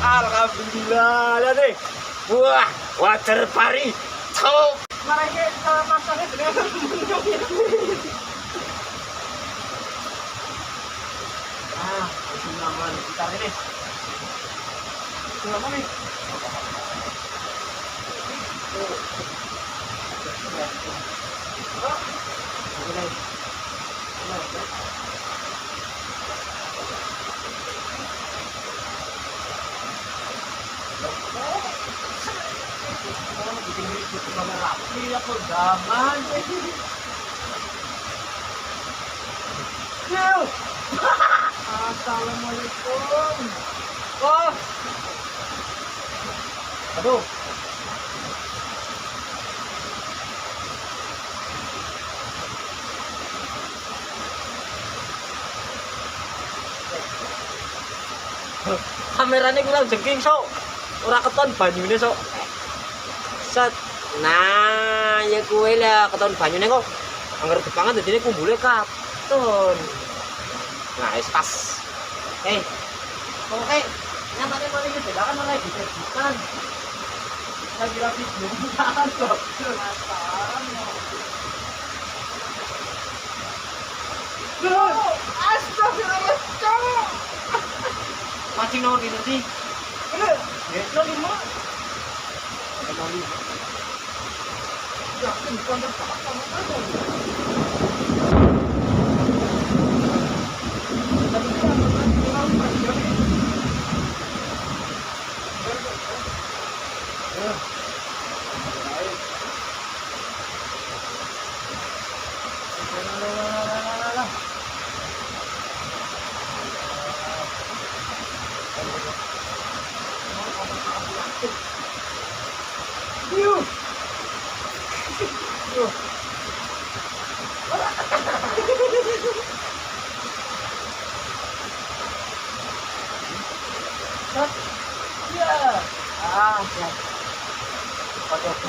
Alhamdulillah, lihat nih. Wah, water pari. Top. Mereka masaknya dengan nyaman kita ini. Lama nih. Rapi aku jangan. Assalamualaikum. Oh. Aduh. Kameranya kurang jengking sok. Ora keton banyune sok. Set. Nah, ya kuwi lah keton banyune kok. Angger depangan dadine kumbule katon. Nah, es pas. Oke. Nyatanya paling gede kan mulai dibukan. Lagi rapi belum bukan kok. Penasaran mau. Astagfirullah. Mancing nomor ini nanti. Bener. Ya, 5. Ada 5. Yakin bukan terpakai sama kamu.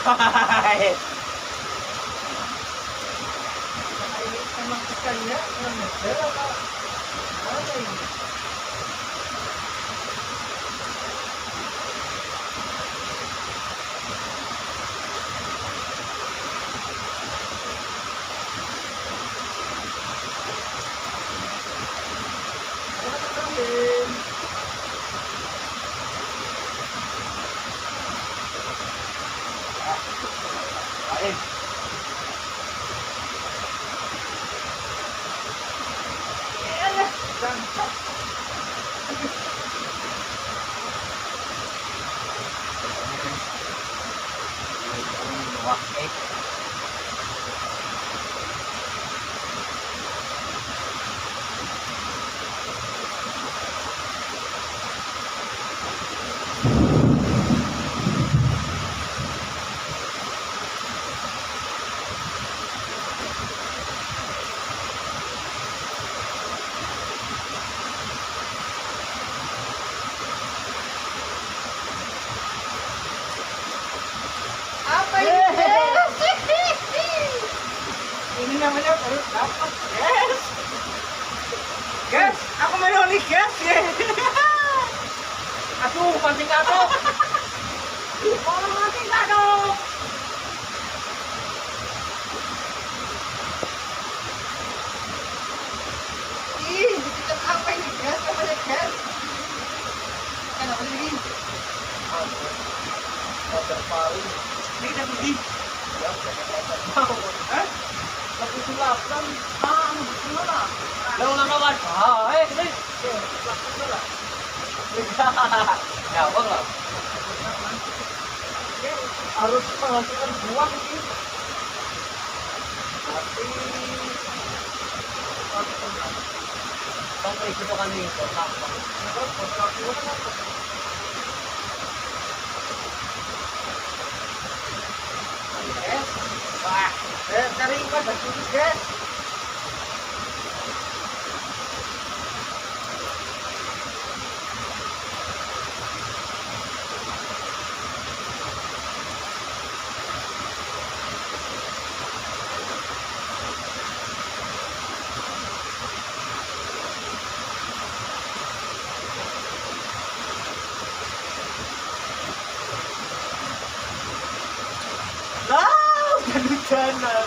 Baik. Emang sekalinya apa ini? Ini namanya baru dapat guys. Guys, aku meloni guys ya. Aduh, pancing kadok. Oh, pancing kadok. Ih, kita apa ini guys? Namanya guys. Kenapa ini? Water pari. Ini kita pergi. Ya, mau. Hah? Tapi silakan, gimana? Lalu nama ini, ya, boleh. Harus menghasilkan buah ini. Tapi, sampai itu kan nih, wah, cari ikan dan tulis guys. bener.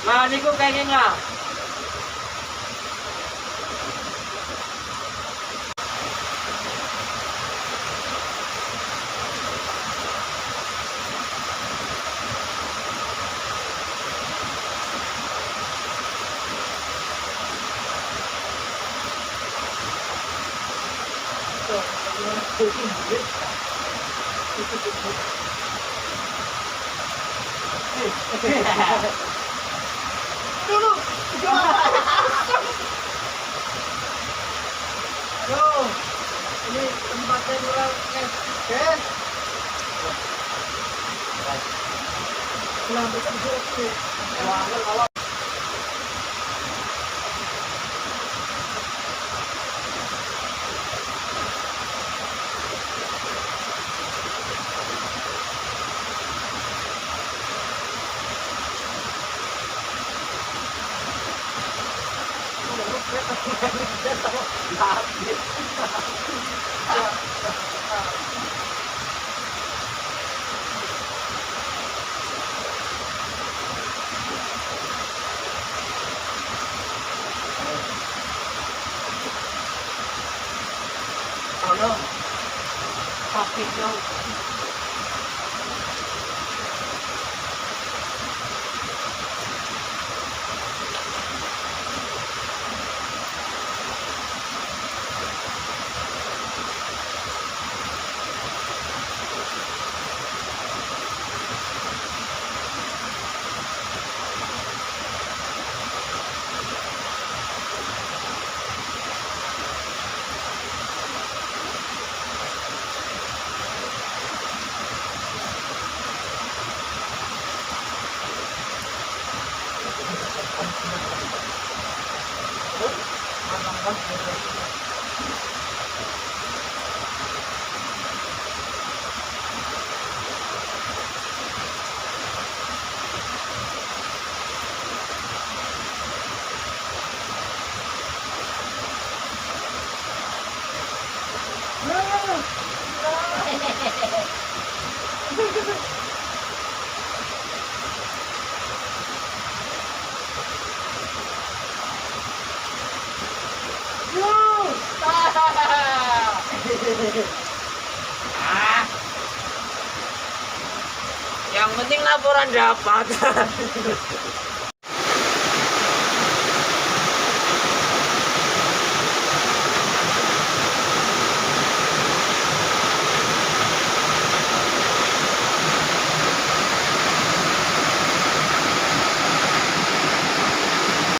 Nah, niku kayaknya nggak. Dulu. Aduh, ini tempatnya kurang pulang besok sih. Kalau Ano? Kapit daw. Yang penting laporan dapat.